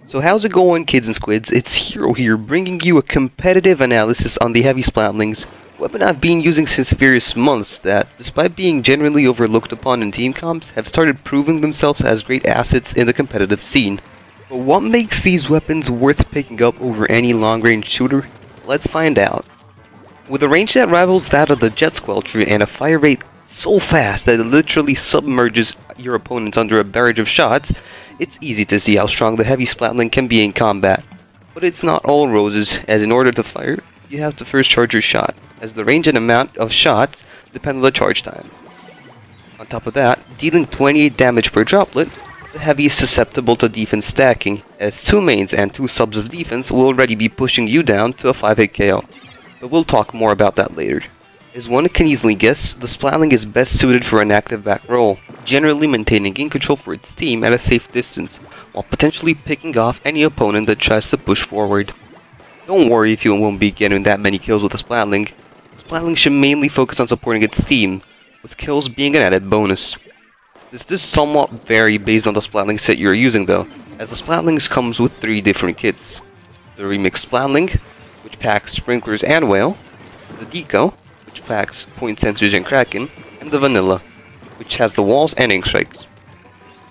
So how's it going, kids and squids? It's Hero here, bringing you a competitive analysis on the heavy Splatlings, weapon I've been using since various months that, despite being generally overlooked upon in team comps, have started proving themselves as great assets in the competitive scene. But what makes these weapons worth picking up over any long-range shooter? Let's find out. With a range that rivals that of the Jet Squelcher and a fire rate so fast that it literally submerges your opponents under a barrage of shots, it's easy to see how strong the heavy Splatling can be in combat. But it's not all roses, as in order to fire, you have to first charge your shot, as the range and amount of shots depend on the charge time. On top of that, dealing 28 damage per droplet, the heavy is susceptible to defense stacking, as 2 mains and 2 subs of defense will already be pushing you down to a 5-hit KO. But we'll talk more about that later. As one can easily guess, the Splatling is best suited for an active back roll, generally maintaining game control for its team at a safe distance, while potentially picking off any opponent that tries to push forward. Don't worry if you won't be getting that many kills with the Splatling. The Splatling should mainly focus on supporting its team, with kills being an added bonus. This does somewhat vary based on the Splatling set you're using though, as the Splatlings comes with 3 different kits. The Remix Splatling, which packs Sprinklers and Whale, the Deco, which packs Point Sensors and Kraken, and the Vanilla, which has the Walls and Ink Strikes.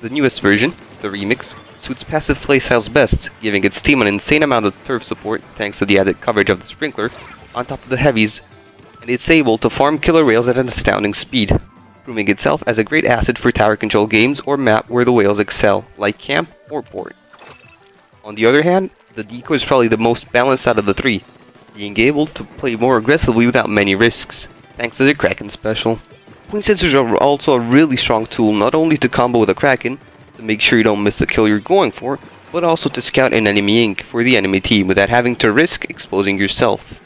The newest version, the Remix, suits passive playstyles best, giving its team an insane amount of turf support thanks to the added coverage of the Sprinkler, on top of the heavies, and it's able to farm killer whales at an astounding speed, proving itself as a great asset for tower control games or map where the whales excel, like Camp or Port. On the other hand, the Deco is probably the most balanced out of the 3, being able to play more aggressively without many risks, thanks to the Kraken special. Point Sensors are also a really strong tool not only to combo with a Kraken, to make sure you don't miss the kill you're going for, but also to scout an enemy ink for the enemy team without having to risk exposing yourself.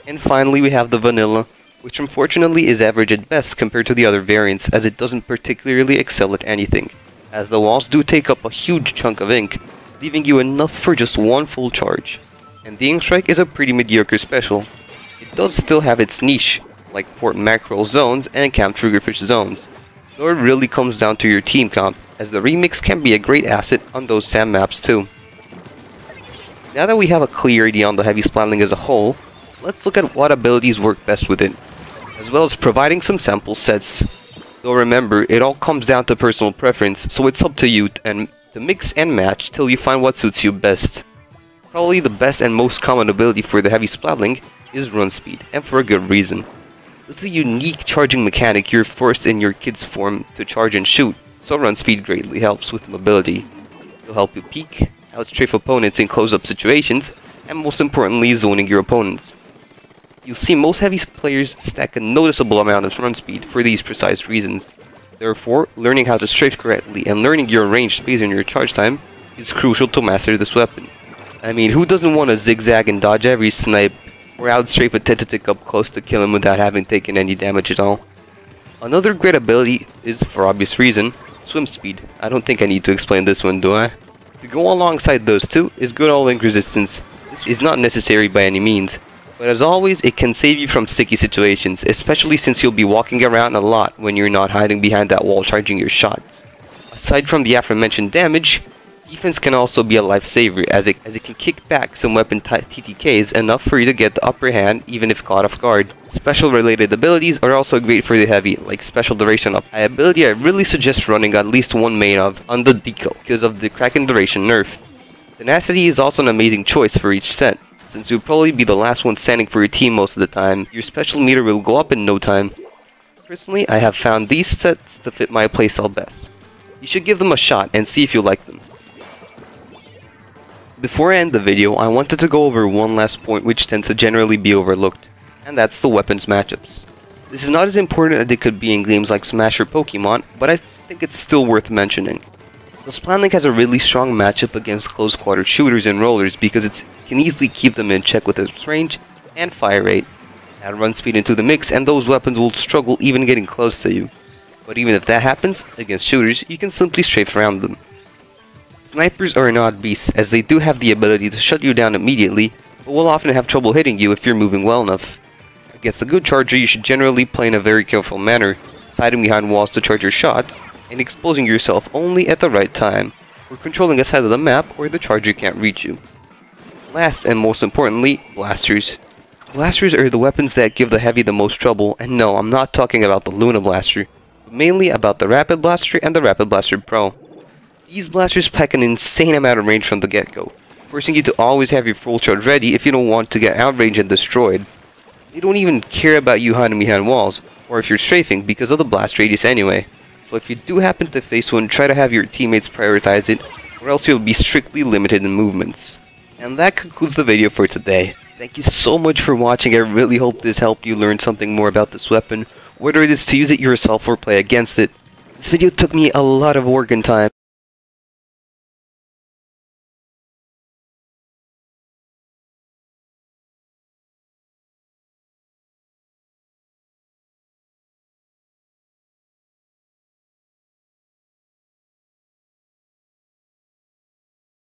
And finally we have the Vanilla, which unfortunately is average at best compared to the other variants as it doesn't particularly excel at anything, as the walls do take up a huge chunk of ink, leaving you enough for just 1 full charge. And the Ink Strike is a pretty mediocre special. It does still have its niche, like Port Mackerel zones and Camp Triggerfish zones, though it really comes down to your team comp, as the Remix can be a great asset on those SAM maps too. Now that we have a clear idea on the heavy Splatling as a whole, let's look at what abilities work best with it, as well as providing some sample sets. Though remember, it all comes down to personal preference, so it's up to you to mix and match till you find what suits you best. Probably the best and most common ability for the heavy Splatling is run speed, and for a good reason. With a unique charging mechanic, you're forced in your kid's form to charge and shoot, so run speed greatly helps with mobility. It'll help you peek, outstrafe opponents in close-up situations, and most importantly, zoning your opponents. You'll see most heavy players stack a noticeable amount of run speed for these precise reasons. Therefore, learning how to strafe correctly and learning your range based on your charge time is crucial to master this weapon. I mean, who doesn't want to zigzag and dodge every snipe, or outstrafe a Tentatic up close to kill him without having taken any damage at all? Another great ability is, for obvious reason, swim speed. I don't think I need to explain this one, do I? To go alongside those two is good old ink resistance. This is not necessary by any means, but as always, it can save you from sticky situations, especially since you'll be walking around a lot when you're not hiding behind that wall charging your shots. Aside from the aforementioned damage, defense can also be a lifesaver, as it can kick back some weapon TTKs enough for you to get the upper hand even if caught off guard. Special related abilities are also great for the heavy, like Special Duration Up, an ability I really suggest running at least 1 main of on the Deco because of the Kraken Duration nerf. Tenacity is also an amazing choice for each set, since you'll probably be the last one standing for your team most of the time. Your special meter will go up in no time. Personally, I have found these sets to fit my playstyle best. You should give them a shot and see if you like them. Before I end the video, I wanted to go over one last point which tends to generally be overlooked, and that's the weapons matchups. This is not as important as it could be in games like Smash or Pokemon, but I think it's still worth mentioning. The Splatling has a really strong matchup against close quarter shooters and rollers because it can easily keep them in check with its range and fire rate. Add run speed into the mix and those weapons will struggle even getting close to you. But even if that happens, against shooters, you can simply strafe around them. Snipers are an odd beast, as they do have the ability to shut you down immediately, but will often have trouble hitting you if you're moving well enough. Against a good charger, you should generally play in a very careful manner, hiding behind walls to charge your shots, and exposing yourself only at the right time. or controlling a side of the map where the charger can't reach you. Last and most importantly, blasters. Blasters are the weapons that give the heavy the most trouble, and no, I'm not talking about the Luna Blaster, but mainly about the Rapid Blaster and the Rapid Blaster Pro. These blasters pack an insane amount of range from the get-go, forcing you to always have your full charge ready if you don't want to get outraged and destroyed. They don't even care about you hiding behind walls, or if you're strafing because of the blast radius anyway. So if you do happen to face one, try to have your teammates prioritize it, or else you'll be strictly limited in movements. And that concludes the video for today. Thank you so much for watching. I really hope this helped you learn something more about this weapon, whether it is to use it yourself or play against it. This video took me a lot of work and time.